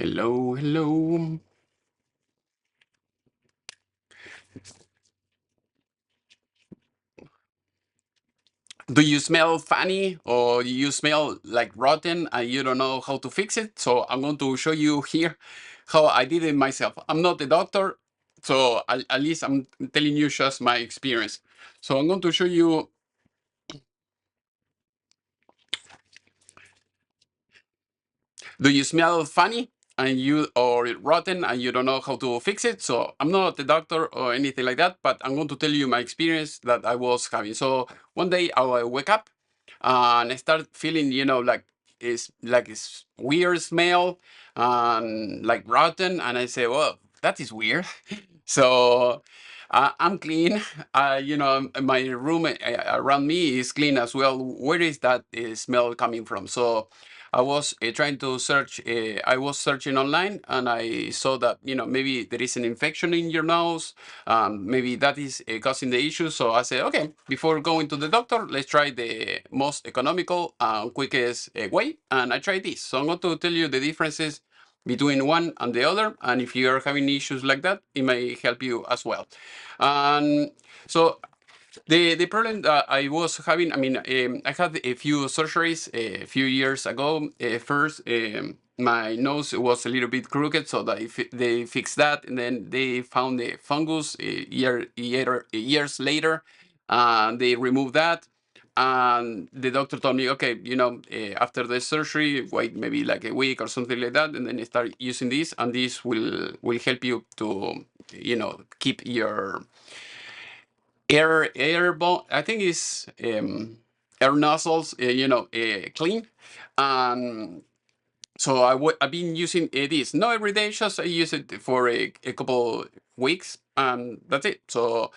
Hello, hello. Do you smell funny or you smell like rotten and you don't know how to fix it? So I'm going to show you here how I did it myself. I'm not a doctor, so at least I'm telling you just my experience. So I'm going to show you. Do you smell funny and you or rotten and you don't know how to fix it? So I'm not a doctor or anything like that, but I'm going to tell you my experience that I was having. So one day I wake up and I start feeling, like it's weird smell and like rotten, and I say, well, that is weird. So I'm clean. My room around me is clean as well. Where is that smell coming from? So I was trying to search. I was searching online, and I saw that maybe there is an infection in your nose. Maybe that is causing the issue. So I said, okay, before going to the doctor, let's try the most economical and quickest way. And I tried this. So I'm going to tell you the differences between one and the other. And if you are having issues like that, it may help you as well. And so the problem that I was having, I had a few surgeries a few years ago. First, my nose was a little bit crooked, so they fixed that, and then they found the fungus years later, and they removed that. And the doctor told me, okay, after the surgery, wait maybe like a week or something like that, and then start using this, and this will help you to, keep your I think is air nozzles, clean. Um, so I've been using this not every day, just I use it for a couple weeks, and that's it. So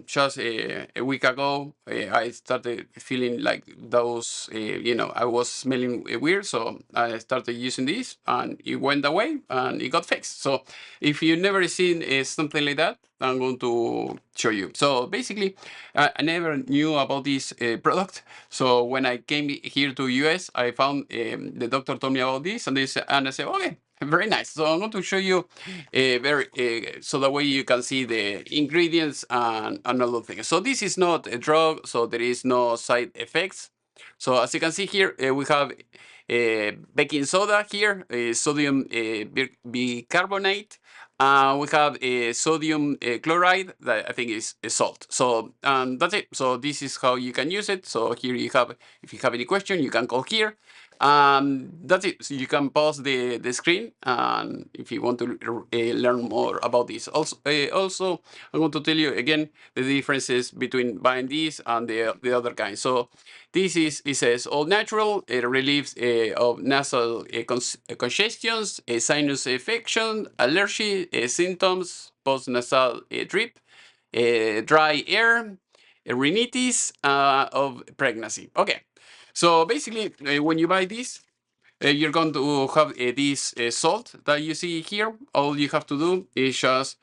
just a week ago, I started feeling like those, I was smelling weird, so I started using this, and it went away, and it got fixed. So if you never seen something like that, I'm going to show you. So basically, I never knew about this product. So when I came here to US, I found the doctor told me about this, and I said, okay, very nice. So I'm going to show you so that way you can see the ingredients and all the things. So this is not a drug, so there is no side effects. So as you can see here, we have baking soda here, sodium bicarbonate. We have a sodium chloride that I think is salt. So that's it. So this is how you can use it. So here you have, if you have any question, you can call here. That's it. So you can pause the screen, and if you want to learn more about this. Also, I want to tell you again the differences between buying this and the other kind. So this it says all natural. It relieves of nasal congestions, sinus infection, allergy symptoms, post-nasal drip, dry air, rhinitis of pregnancy. Okay, so basically, when you buy this, you're going to have this salt that you see here. All you have to do is just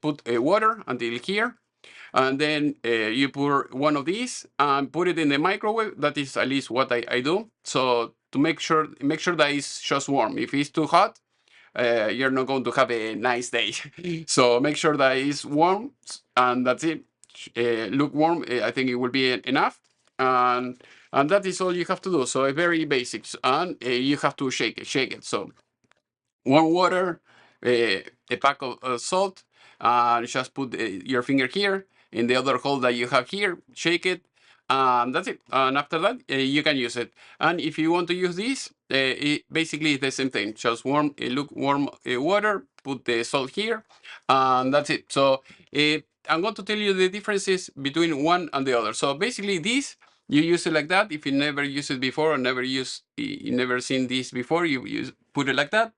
put water until here, and then you pour one of these and put it in the microwave. That is at least what I do. So to make sure that it's just warm. If it's too hot, you're not going to have a nice day. So make sure that it's warm, and that's it. Lukewarm, I think it will be enough. And that is all you have to do. So very basics, and you have to shake it. So warm water, a pack of salt, and just put your finger here in the other hole that you have here, shake it, and that's it. And after that, you can use it. And if you want to use this, basically it's the same thing. Just lukewarm water, put the salt here, and that's it. So I'm going to tell you the differences between one and the other. So basically this, you use it like that. If you never used it before or you never seen this before, put it like that,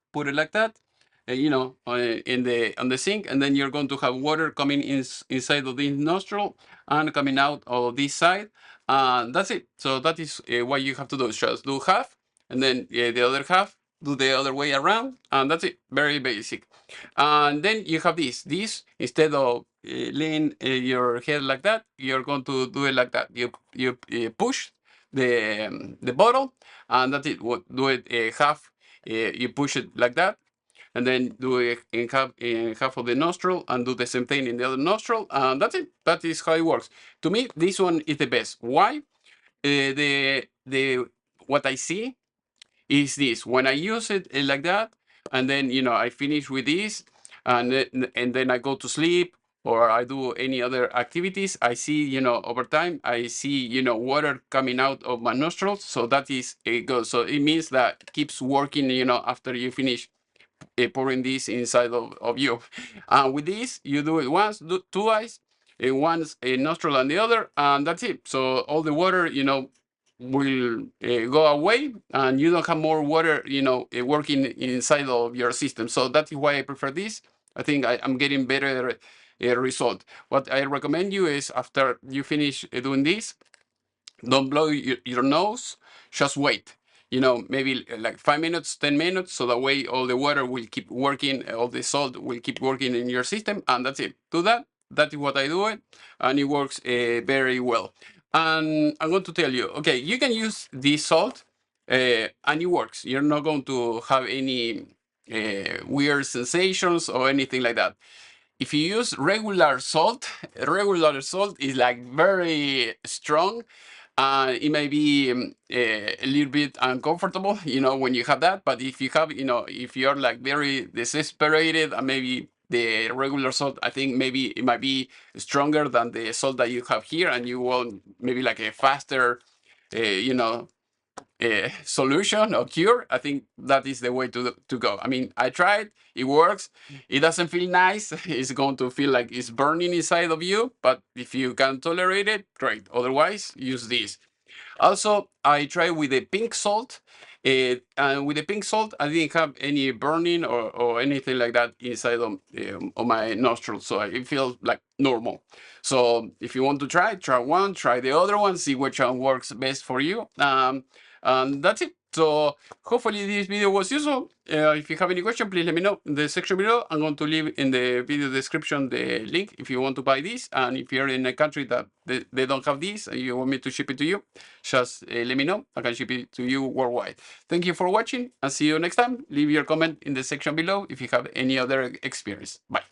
on the sink, and then you're going to have water coming inside of this nostril and coming out of this side, and that's it. So that is what you have to do. Just do half, and then the other half do the other way around, and that's it. Very basic. And then you have this. Instead of laying your head like that, you're going to do it like that. You push the bottle, and that's it. Do it half You push it like that, and then do it in half of the nostril, and do the same thing in the other nostril, and that's it. That is how it works. To me, this one is the best. Why? The what I see is this: when I use it like that, and then I finish with this, and then I go to sleep, or I do any other activities, I see, over time, I see, water coming out of my nostrils. So that is good. So it means that it keeps working, after you finish pouring this inside of you. And with this, you do it once, twice, once a nostril and the other, and that's it. So all the water, will go away, and you don't have more water, working inside of your system. So that is why I prefer this. I think I'm getting better result. What I recommend you is, after you finish doing this, don't blow your nose, just wait. Maybe like 5 minutes, 10 minutes, so that way all the water will keep working, all the salt will keep working in your system, and that's it. Do that. That is what I do it, and it works very well. And I'm going to tell you, okay, you can use this salt, and it works. You're not going to have any weird sensations or anything like that. If you use regular salt is like very strong. It may be a little bit uncomfortable, when you have that. But if you have, if you're like very desesperated, and maybe the regular salt, I think maybe it might be stronger than the salt that you have here, and you want maybe like a faster, solution or cure, I think that is the way to go. I mean, I tried, it works. It doesn't feel nice. It's going to feel like it's burning inside of you, but if you can tolerate it, great. Otherwise, use this. Also, I tried with the pink salt, and with the pink salt, I didn't have any burning or anything like that inside of my nostrils, so it feels like normal. So if you want to try one, try the other one, see which one works best for you. And that's it. So hopefully this video was useful. If you have any question, please let me know in the section below. I'm going to leave in the video description the link if you want to buy this. And if you're in a country that they don't have this and you want me to ship it to you, just let me know. I can ship it to you worldwide. Thank you for watching, and see you next time. Leave your comment in the section below if you have any other experience. Bye.